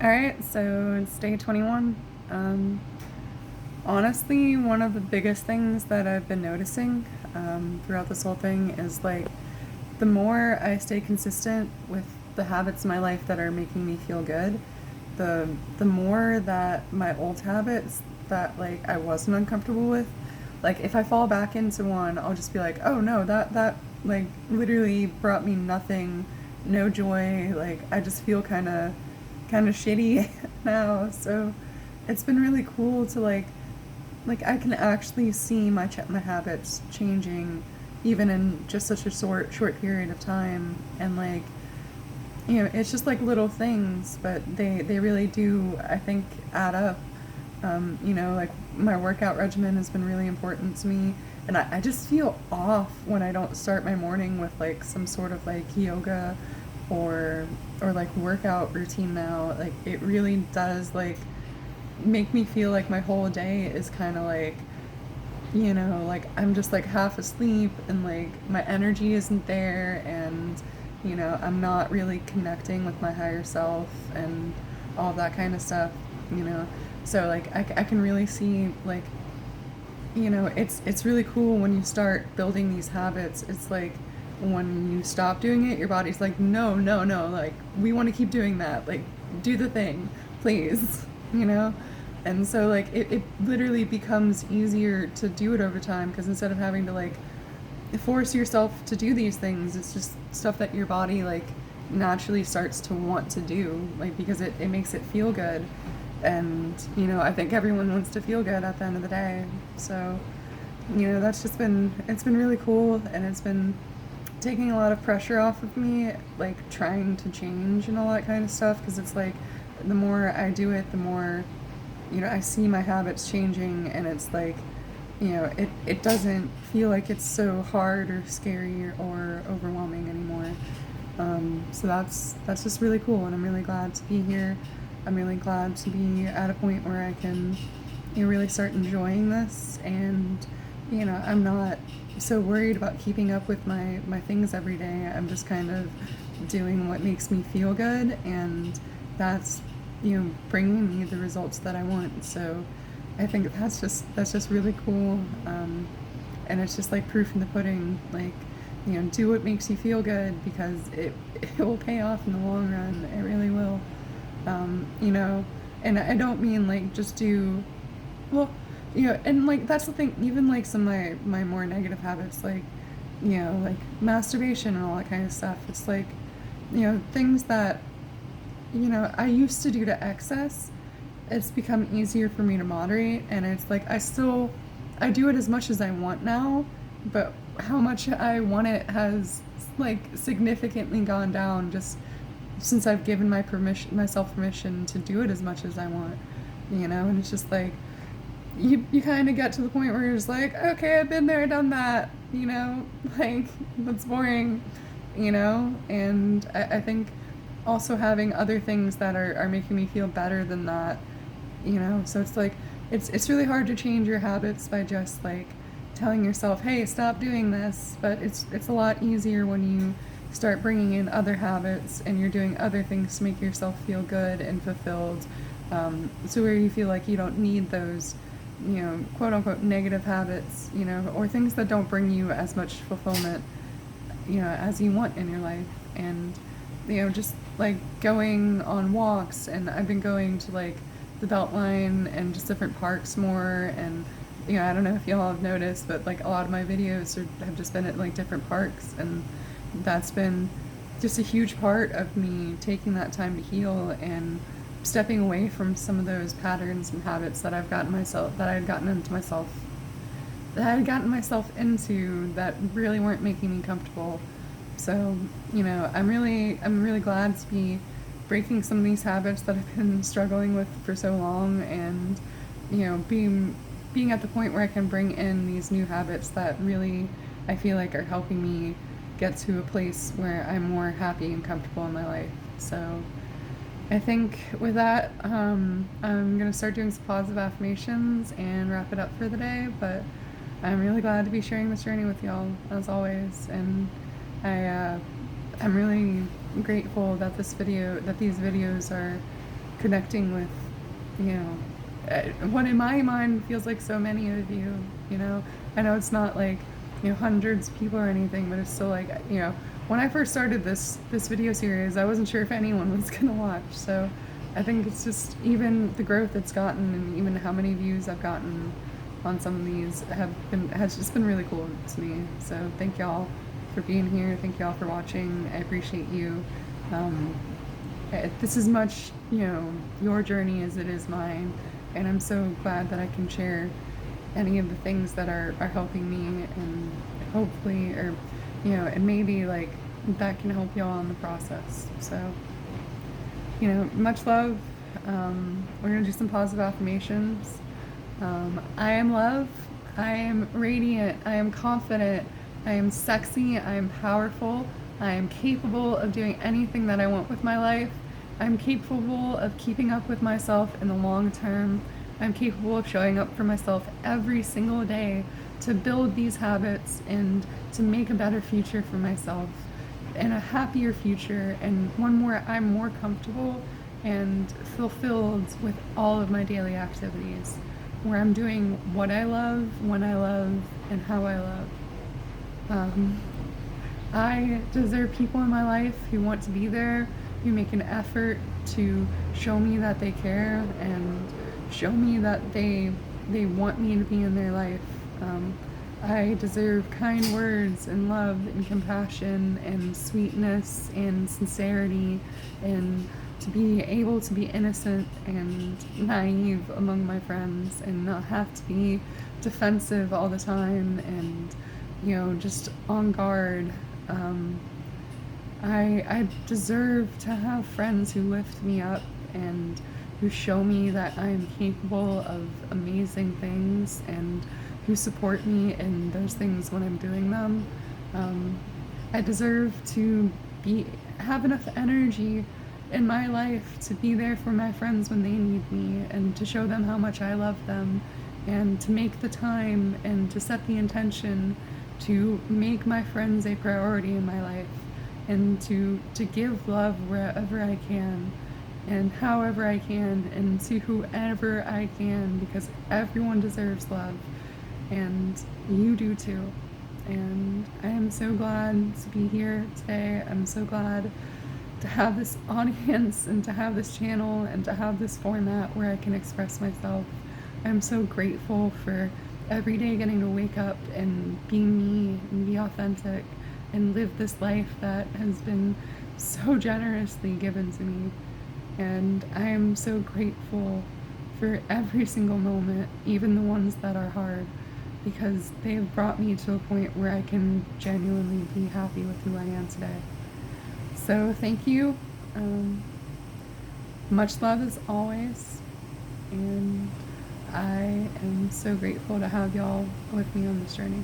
Alright, so it's day 21. Honestly, one of the biggest things that I've been noticing throughout this whole thing is like the more I stay consistent with the habits in my life that are making me feel good, the more that my old habits that like I wasn't uncomfortable with, like if I fall back into one, I'll just be like, oh no, that like literally brought me nothing, no joy. Like I just feel kind of shitty now. So it's been really cool to like I can actually see my habits changing even in just such a short period of time. And like, it's just like little things, but they really do, I think, add up. Like my workout regimen has been really important to me, and I just feel off when I don't start my morning with like some sort of like yoga or like workout routine now. Like it really does like make me feel like my whole day is kind of like, like I'm just like half asleep and like my energy isn't there, and I'm not really connecting with my higher self and all that kind of stuff, you know. So like I can really see like, it's really cool when you start building these habits. It's like when you stop doing it, your body's like, no, no, no, like we want to keep doing that. Like do the thing, please, you know? And so like it literally becomes easier to do it over time, because instead of having to like force yourself to do these things, it's just stuff that your body like naturally starts to want to do, like because it makes it feel good. And I think everyone wants to feel good at the end of the day. So that's just it's been really cool, and it's been taking a lot of pressure off of me, like trying to change and all that kind of stuff, because it's like the more I do it, the more I see my habits changing, and it's like it doesn't feel like it's so hard or scary or overwhelming anymore. So that's just really cool, and I'm really glad to be here. I'm really glad to be at a point where I can really start enjoying this, and I'm not so worried about keeping up with my things every day. I'm just kind of doing what makes me feel good, and that's bringing me the results that I want. So I think that's just really cool, and it's just like proof in the pudding. Like do what makes you feel good, because it will pay off in the long run. It really will. And I don't mean like just do well, and like that's the thing. Even like some of my more negative habits, like like masturbation and all that kind of stuff. It's like things that I used to do to excess. It's become easier for me to moderate, and it's like I do it as much as I want now, but how much I want it has like significantly gone down just since I've given myself permission to do it as much as I want, and it's just like you kind of get to the point where you're just like, okay, I've been there, done that, like that's boring, and I think also having other things that are making me feel better than that, so it's like it's really hard to change your habits by just like telling yourself, hey, stop doing this, but it's a lot easier when you start bringing in other habits and you're doing other things to make yourself feel good and fulfilled, so where you feel like you don't need those quote unquote negative habits, or things that don't bring you as much fulfillment as you want in your life. And just like going on walks, and I've been going to like the Beltline and just different parks more, and I don't know if y'all have noticed, but like a lot of my videos have just been at like different parks, and that's been just a huge part of me taking that time to heal and stepping away from some of those patterns and habits that I had gotten myself into that really weren't making me comfortable. So I'm really glad to be breaking some of these habits that I've been struggling with for so long, and being at the point where I can bring in these new habits that really I feel like are helping me get to a place where I'm more happy and comfortable in my life. So I think with that, I'm going to start doing some positive affirmations and wrap it up for the day. But I'm really glad to be sharing this journey with y'all, as always. And I'm really grateful that these videos are connecting with, you know, what in my mind feels like so many of you, you know. I know it's not like, you know, hundreds of people or anything, but it's still like, you know, when I first started this video series, I wasn't sure if anyone was gonna watch. So I think it's just even the growth it's gotten, and even how many views I've gotten on some of these has just been really cool to me. So thank y'all for being here. Thank y'all for watching. I appreciate you. This is much, you know, your journey as it is mine, and I'm so glad that I can share any of the things that are helping me, and hopefully, or, you know, and maybe like that can help y'all in the process. So, you know, much love. We're gonna do some positive affirmations. I am love. I am radiant. I am confident. I am sexy. I am powerful. I am capable of doing anything that I want with my life. I'm capable of keeping up with myself in the long term. I'm capable of showing up for myself every single day to build these habits and to make a better future for myself, and a happier future, and one where I'm more comfortable and fulfilled with all of my daily activities, where I'm doing what I love, when I love, and how I love. I deserve people in my life who want to be there, who make an effort to show me that they care and show me that they want me to be in their life. I deserve kind words and love and compassion and sweetness and sincerity, and to be able to be innocent and naive among my friends and not have to be defensive all the time and, you know, just on guard. I deserve to have friends who lift me up and who show me that I'm capable of amazing things, and who support me in those things when I'm doing them. I deserve to have enough energy in my life to be there for my friends when they need me, and to show them how much I love them, and to make the time and to set the intention to make my friends a priority in my life, and to give love wherever I can and however I can, and to whoever I can, because everyone deserves love, and you do too. And I am so glad to be here today. I'm so glad to have this audience and to have this channel and to have this format where I can express myself. I'm so grateful for every day getting to wake up and be me and be authentic and live this life that has been so generously given to me. And I am so grateful for every single moment, even the ones that are hard, because they've brought me to a point where I can genuinely be happy with who I am today. So thank you. Much love as always. And I am so grateful to have y'all with me on this journey.